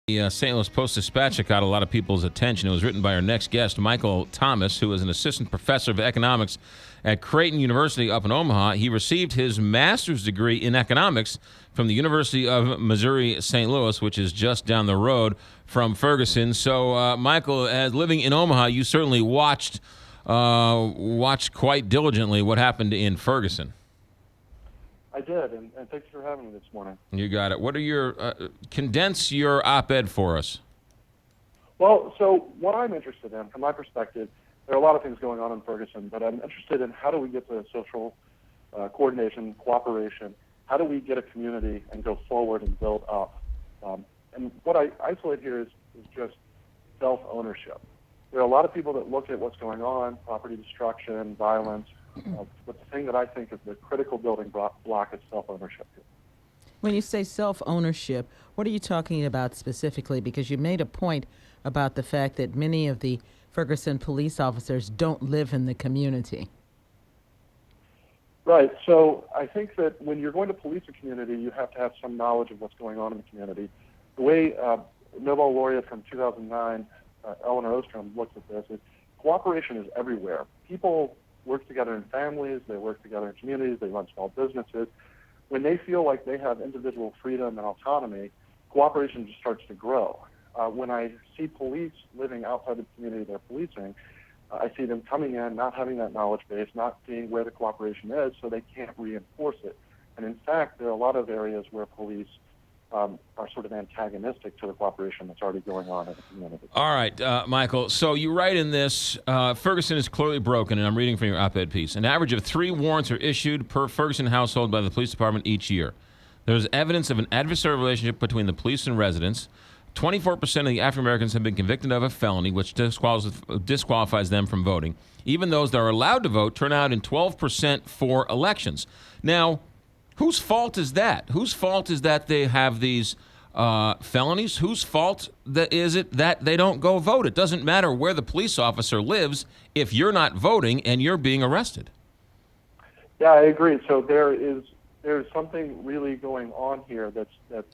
The St. Louis Post-Dispatch got a lot of people's attention. It was written by our next guest, Michael Thomas, who is an assistant professor of economics at Creighton University up in Omaha. He received his master's degree in economics from the University of Missouri St. Louis, which is just down the road from Ferguson. So, Michael, as living in Omaha, you certainly watched quite diligently what happened in Ferguson. I did, and thanks for having me this morning. You got it. What are your condense your op-ed for us? Well, so what I'm interested in, from my perspective, there are a lot of things going on in Ferguson, but I'm interested in how do we get to social coordination, cooperation, how do we get a community and go forward and build up? And what I isolate here is just self-ownership. There are a lot of people that look at what's going on, property destruction, violence, but the thing that I think is the critical building block is self-ownership. When you say self-ownership, what are you talking about specifically? Because you made a point about the fact that many of the Ferguson police officers don't live in the community. Right. So I think that when you're going to police a community, you have to have some knowledge of what's going on in the community. The way Nobel laureate from 2009, Eleanor Ostrom, looks at this is cooperation is everywhere. People work together in families, they work together in communities, they run small businesses. When they feel like they have individual freedom and autonomy, cooperation just starts to grow. When I see police living outside the community they're policing, I see them coming in, not having that knowledge base, not seeing where the cooperation is, so they can't reinforce it. And in fact, there are a lot of areas where police are sort of antagonistic to the cooperation that's already going on in the community. All right, Michael. So you write in this, Ferguson is clearly broken, and I'm reading from your op-ed piece. An average of 3 warrants are issued per Ferguson household by the police department each year. There's evidence of an adversarial relationship between the police and residents. 24% of the African Americans have been convicted of a felony, which disqualifies them from voting. Even those that are allowed to vote turn out in 12% for elections. Now, whose fault is that? Whose fault is that they have these felonies? Whose fault is it that they don't go vote? It doesn't matter where the police officer lives if you're not voting and you're being arrested. Yeah, I agree. So there's something really going on here that's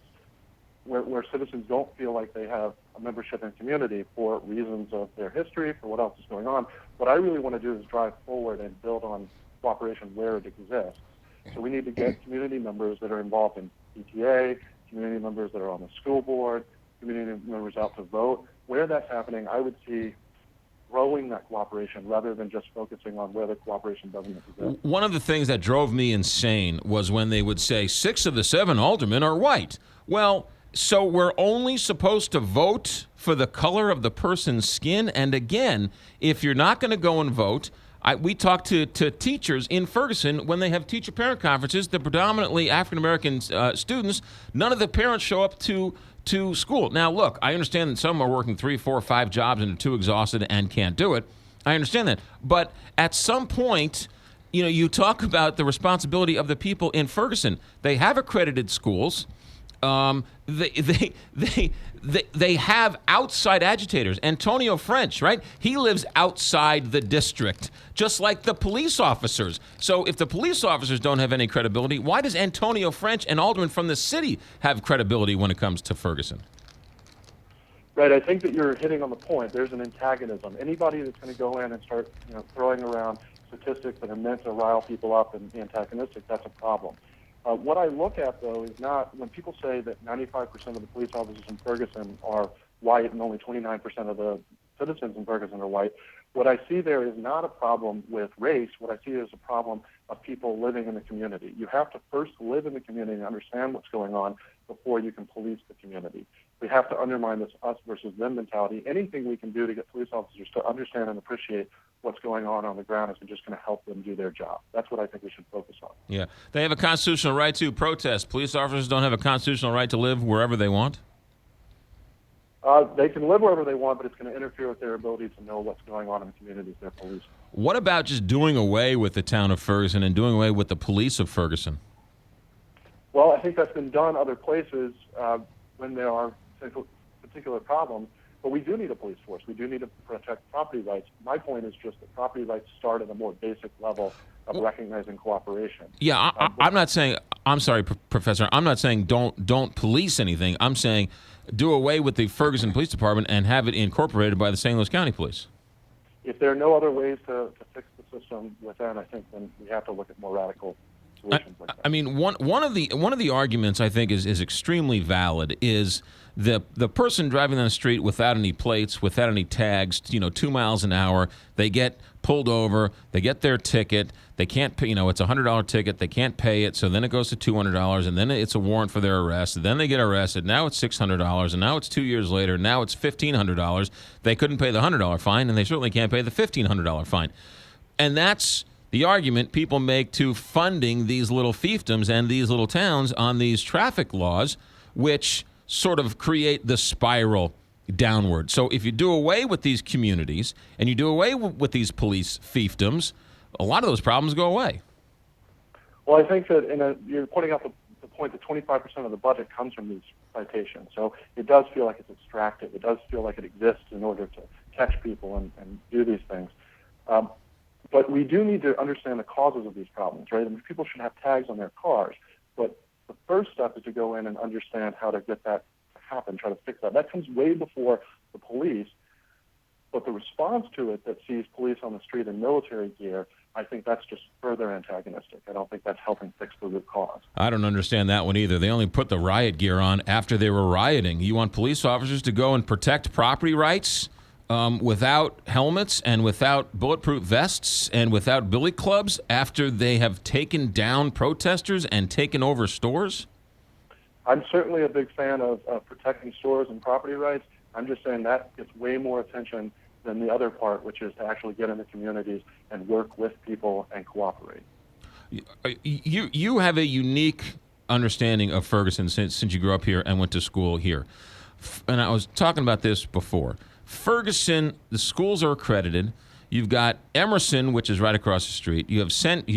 where citizens don't feel like they have a membership in community for reasons of their history, for what else is going on. What I really want to do is drive forward and build on cooperation where it exists. So we need to get community members that are involved in PTA, community members that are on the school board, community members out to vote. Where that's happening, I would see growing that cooperation rather than just focusing on where the cooperation doesn't exist. One of the things that drove me insane was when they would say 6 of the 7 aldermen are white. Well, so we're only supposed to vote for the color of the person's skin? And again, if you're not going to go and vote, we talk to teachers in Ferguson when they have teacher-parent conferences. They're predominantly African-American students. None of the parents show up to school. Now, look, I understand that some are working 3, 4, 5 jobs and are too exhausted and can't do it. I understand that. But at some point, you talk about the responsibility of the people in Ferguson. They have accredited schools. They have outside agitators. Antonio French, right? He lives outside the district, just like the police officers. So if the police officers don't have any credibility, why does Antonio French, an alderman from the city, have credibility when it comes to Ferguson? Right. I think that you're hitting on the point. There's an antagonism. Anybody that's going to go in and start throwing around statistics that are meant to rile people up and be antagonistic, that's a problem. What I look at, though, is not when people say that 95% of the police officers in Ferguson are white and only 29% of the citizens in Ferguson are white. What I see there is not a problem with race. What I see is a problem of people living in the community. You have to first live in the community and understand what's going on before you can police the community. We have to undermine this us versus them mentality. Anything we can do to get police officers to understand and appreciate what's going on the ground is just going to help them do their job. That's what I think we should focus on. Yeah. They have a constitutional right to protest. Police officers don't have a constitutional right to live wherever they want? They can live wherever they want, but it's going to interfere with their ability to know what's going on in the communities they're policing. What about just doing away with the town of Ferguson and doing away with the police of Ferguson? Well, I think that's been done other places when there are particular problems. But we do need a police force. We do need to protect property rights. My point is just that property rights start at a more basic level of recognizing cooperation. Yeah, I'm not saying. I'm sorry, Professor. I'm not saying don't police anything. I'm saying do away with the Ferguson Police Department and have it incorporated by the St. Louis County Police. If there are no other ways to fix the system within, I think then we have to look at more radical solutions like that. I mean, one of the arguments I think is extremely valid is the person driving down the street without any plates, without any tags, 2 miles an hour, they get pulled over, they get their ticket, they can't pay, it's a $100 ticket, they can't pay it, so then it goes to $200, and then it's a warrant for their arrest, and then they get arrested, now it's $600, and now it's 2 years later, now it's $1,500. They couldn't pay the $100 fine, and they certainly can't pay the $1,500 fine. And that's the argument people make to funding these little fiefdoms and these little towns on these traffic laws, which sort of create the spiral downward. So if you do away with these communities and you do away with these police fiefdoms, a lot of those problems go away. Well, I think that you're pointing out the point that 25% of the budget comes from these citations. So it does feel like it's extracted. It does feel like it exists in order to catch people and do these things. But we do need to understand the causes of these problems, right? I mean, people should have tags on their cars. But the first step is to go in and understand how to get that to happen, try to fix that. That comes way before the police. But the response to it that sees police on the street in military gear, I think that's just further antagonistic. I don't think that's helping fix the root cause. I don't understand that one either. They only put the riot gear on after they were rioting. You want police officers to go and protect property rights without helmets and without bulletproof vests and without billy clubs after they have taken down protesters and taken over stores? I'm certainly a big fan of protecting stores and property rights. I'm just saying that gets way more attention than the other part, which is to actually get into communities and work with people and cooperate. You have a unique understanding of Ferguson since you grew up here and went to school here. And I was talking about this before. Ferguson, the schools are accredited. You've got Emerson, which is right across the street. You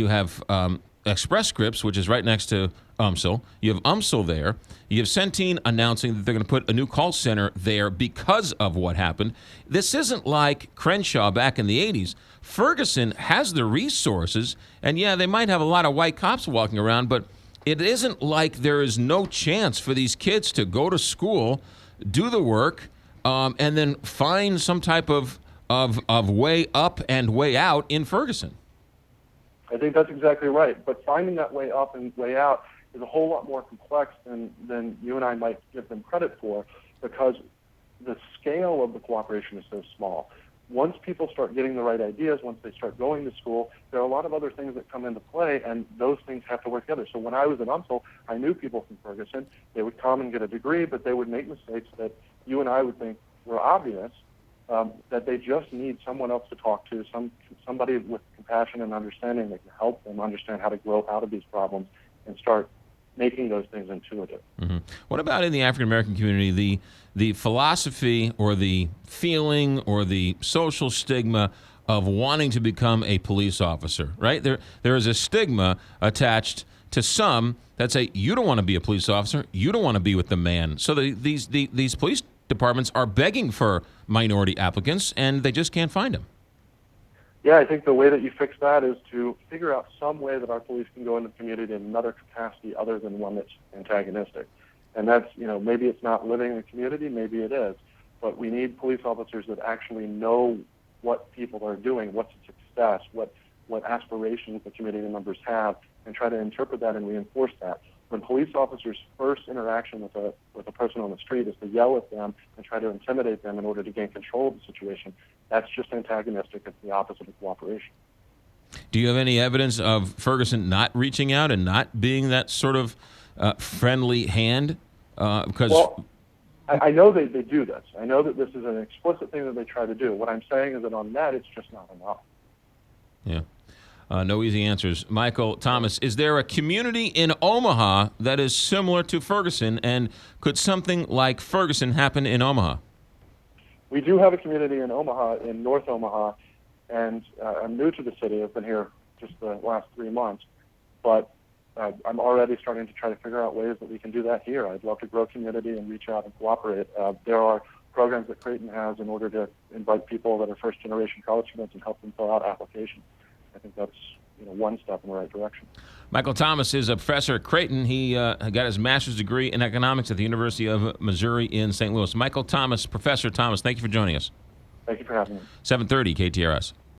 have Express Scripts, which is right next to UMSL. You have UMSL there. You have Centene announcing that they're going to put a new call center there because of what happened. This isn't like Crenshaw back in the 80s. Ferguson has the resources, and yeah, they might have a lot of white cops walking around, but it isn't like there is no chance for these kids to go to school, do the work, and then find some type of way up and way out in Ferguson. I think that's exactly right. But finding that way up and way out is a whole lot more complex than you and I might give them credit for, because the scale of the cooperation is so small. Once people start getting the right ideas, once they start going to school, there are a lot of other things that come into play, and those things have to work together. So when I was at UMSL, I knew people from Ferguson. They would come and get a degree, but they would make mistakes that you and I would think were obvious, that they just need someone else to talk to, somebody with compassion and understanding that can help them understand how to grow out of these problems and start making those things intuitive. Mm-hmm. What about in the African American community, the philosophy or the feeling or the social stigma of wanting to become a police officer, right? There is a stigma attached to some that say, you don't want to be a police officer, you don't want to be with the man. So these police departments are begging for minority applicants, and they just can't find them. Yeah, I think the way that you fix that is to figure out some way that our police can go into the community in another capacity other than one that's antagonistic. And that's, maybe it's not living in the community, maybe it is. But we need police officers that actually know what people are doing, what's a success, what aspirations the community members have, and try to interpret that and reinforce that. When police officers' first interaction with a person on the street is to yell at them and try to intimidate them in order to gain control of the situation, that's just antagonistic. It's the opposite of cooperation. Do you have any evidence of Ferguson not reaching out and not being that sort of friendly hand? Well, I know they do this. I know that this is an explicit thing that they try to do. What I'm saying is that on that, it's just not enough. Yeah. No easy answers. Michael Thomas, is there a community in Omaha that is similar to Ferguson, and could something like Ferguson happen in Omaha? We do have a community in Omaha, in North Omaha, and I'm new to the city. I've been here just the last 3 months, but I'm already starting to try to figure out ways that we can do that here. I'd love to grow community and reach out and cooperate. There are programs that Creighton has in order to invite people that are first-generation college students and help them fill out applications. I think that's one step in the right direction. Michael Thomas is a professor at Creighton. He got his master's degree in economics at the University of Missouri in St. Louis. Michael Thomas, Professor Thomas, thank you for joining us. Thank you for having me. 7:30 KTRS.